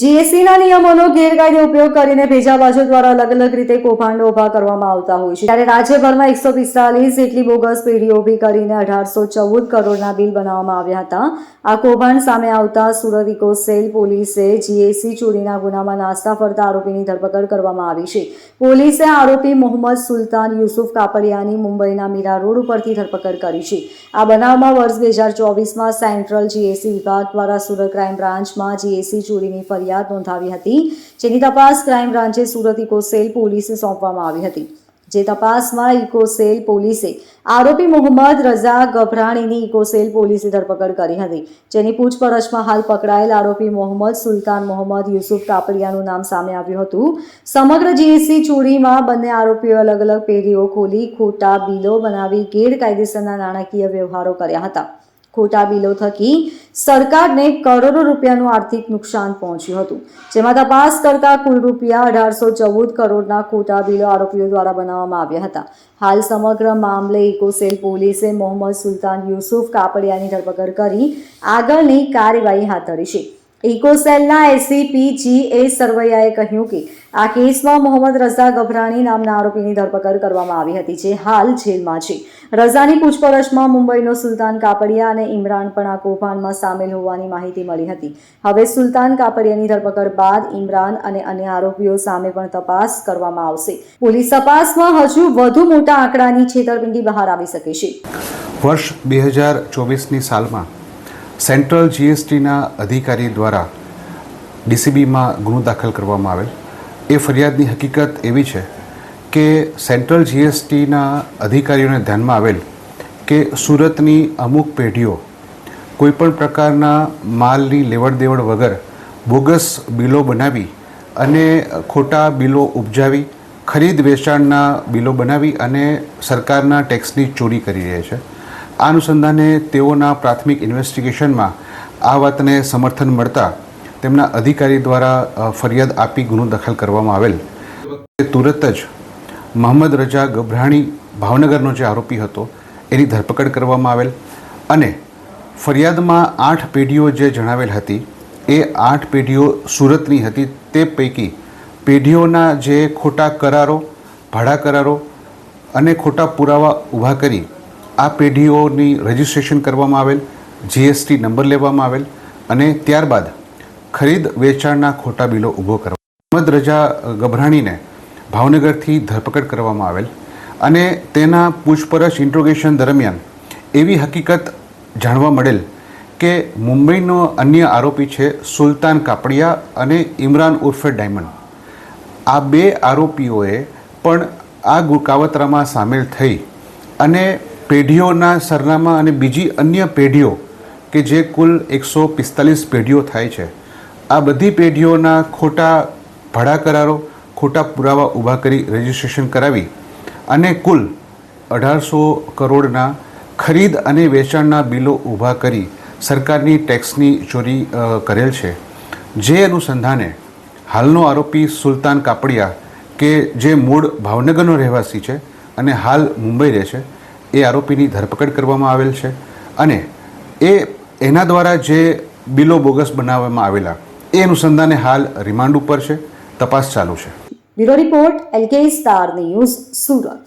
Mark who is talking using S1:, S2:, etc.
S1: જીએસટીના નિયમોનો ગેરકાયદે ઉપયોગ કરીને ભેજાબાજો દ્વારા અલગ અલગ રીતે કૌભાંડો ઊભા કરવામાં આવતા હોય છે. ત્યારે રાજ્યભરમાં 145 જેટલી બોગસ પેઢીઓ ઊભી કરીને 1814 કરોડના બિલ બનાવવામાં આવ્યા હતા. આ કૌભાંડ સામે આવતા સુરત ઇકોસેલ પોલીસે જીએસટી ચોરીના ગુનામાં નાસ્તા ફરતા આરોપીની ધરપકડ કરવામાં આવી છે. પોલીસે આરોપી મોહમ્મદ સુલતાન યુસુફ કાપડિયાની મુંબઈના મીરા રોડ ઉપરથી ધરપકડ કરી છે. આ બનાવમાં વર્ષ 2024માં સેન્ટ્રલ જીએસટી વિભાગ દ્વારા સુરત ક્રાઇમ બ્રાન્ચમાં જીએસટી ચોરીની ફરિયાદ નોંધાવી હતી, જેની તપાસ ક્રાઇમ બ્રાન્ચે સુરત ઇકોસેલ પોલીસને સોંપવામાં આવી હતી. જે તપાસમાં ઇકોસેલ પોલીસે આરોપી મોહમ્મદ રઝા ગભરાણીની ઇકોસેલ પોલીસે ધરપકડ કરી હતી, જેની પૂછપરછમાં હાલ પકડાયેલ આરોપી મોહમ્મદ સુલતાન મોહમ્મદ યુસુફ કાપડિયાનું નામ સામે આવ્યું હતું. સમગ્ર જીએસટી ચોરીમાં બંને આરોપીઓ અલગ અલગ પેઢીઓ ખોલી ખોટા બિલો બનાવી ગેરકાયદેસરના નાણાકીય વ્યવહારો કર્યા હતા. ખોટા બિલો થકી સરકારને કરોડો રૂપિયાનું આર્થિક નુકસાન પહોંચ્યું હતું, જેમાં તપાસ કરતા કુલ રૂપિયા 1814 કરોડના ખોટા બિલો આરોપીઓ દ્વારા બનાવવામાં આવ્યા હતા. હાલ સમગ્ર મામલે ઇકોસેલ પોલીસે મોહમ્મદ સુલતાન યુસુફ કાપડિયાની ધરપકડ કરી આગળની કાર્યવાહી હાથ ધરી છે. ઇકોસેલના એસીપી જી.એ. સરવૈયાએ કહ્યું કે આ કેસમાં મોહમ્મદ રઝા ગભરાણી નામના આરોપીની ધરપકડ કરવામાં આવી હતી, જે હાલ જેલમાં છે. રઝાની પૂછપરછમાં મુંબઈનો સુલતાન કાપડિયા અને ઇમરાન પણ આ કૌભાંડમાં સામેલ હોવાની માહિતી મળી હતી. હવે સુલતાન કાપડિયાની ધરપકડ બાદ ઇમરાન અને અન્ય આરોપીઓ સામે પણ તપાસ કરવામાં આવશે. પોલીસ તપાસમાં હજુ વધુ મોટા આંકડાની છેતરપિંડી બહાર આવી શકે છે.
S2: વર્ષ 2024ની સાલમાં સેન્ટ્રલ જીએસટીના અધિકારી દ્વારા ડીસીબીમાં ગુનો દાખલ કરવામાં આવેલ. એ ફરિયાદની હકીકત એવી છે કે સેન્ટ્રલ જીએસટીના અધિકારીઓને ધ્યાનમાં આવેલ કે સુરતની અમુક પેઢીઓ કોઈપણ પ્રકારના માલની લેવડ દેવડ વગર બોગસ બિલો બનાવી અને ખોટા બિલો ઉપજાવી ખરીદ વેચાણના બિલો બનાવી અને સરકારના ટેક્સની ચોરી કરી રહી છે. આ અનુસંધાને તેઓના પ્રાથમિક ઇન્વેસ્ટિગેશનમાં આ વાતને સમર્થન મળતા તેમના અધિકારી દ્વારા ફરિયાદ આપી ગુનો દાખલ કરવામાં આવેલ. તુરત જ મોહમ્મદ રઝા ગભરાણી ભાવનગરનો જે આરોપી હતો એની ધરપકડ કરવામાં આવેલ અને ફરિયાદમાં 8 પેઢીઓ જે જણાવેલ હતી એ 8 પેઢીઓ સુરતની હતી. તે પૈકી પેઢીઓના જે ખોટા કરારો, ભાડા કરારો અને ખોટા પુરાવા ઊભા કરી આ પેઢીઓની રજિસ્ટ્રેશન કરવામાં આવેલ, જીએસટી નંબર લેવામાં આવેલ અને ત્યારબાદ ખરીદ વેચાણના ખોટા બિલો ઊભો કરવા મોહમ્મદ રઝા ગભરાણીને ભાવનગરથી ધરપકડ કરવામાં આવેલ અને તેના પૂછપરછ ઇન્ટ્રોગેશન દરમિયાન એવી હકીકત જાણવા મળેલ કે મુંબઈનો અન્ય આરોપી છે સુલતાન કાપડિયા અને ઇમરાન ઉર્ફે ડાયમંડ. આ 2 આરોપીઓએ પણ આ કાવતરામાં સામેલ થઈ અને પેઢીઓના સરનામા અને બીજી અન્ય પેઢીઓ કે જે કુલ 145 પેઢીઓ થાય છે, આ બધી પેઢીઓના ખોટા ભાડા કરારો, ખોટા પુરાવા ઊભા કરી રજિસ્ટ્રેશન કરાવી અને કુલ 1800 કરોડના ખરીદ અને વેચાણના બિલો ઊભા કરી સરકારની ટેક્સની ચોરી કરેલ છે. જે અનુસંધાને હાલનો આરોપી સુલતાન કાપડિયા કે જે મૂળ ભાવનગરનો રહેવાસી છે અને હાલ મુંબઈ રહે છે, એ આરોપીની ધરપકડ કરવામાં આવેલ છે અને એના દ્વારા જે બિલો બોગસ બનાવવામાં આવેલા એ અનુસંધાને હાલ રિમાન્ડ ઉપર છે. તપાસ ચાલુ છે.
S1: Bureau report LK star news, Surat.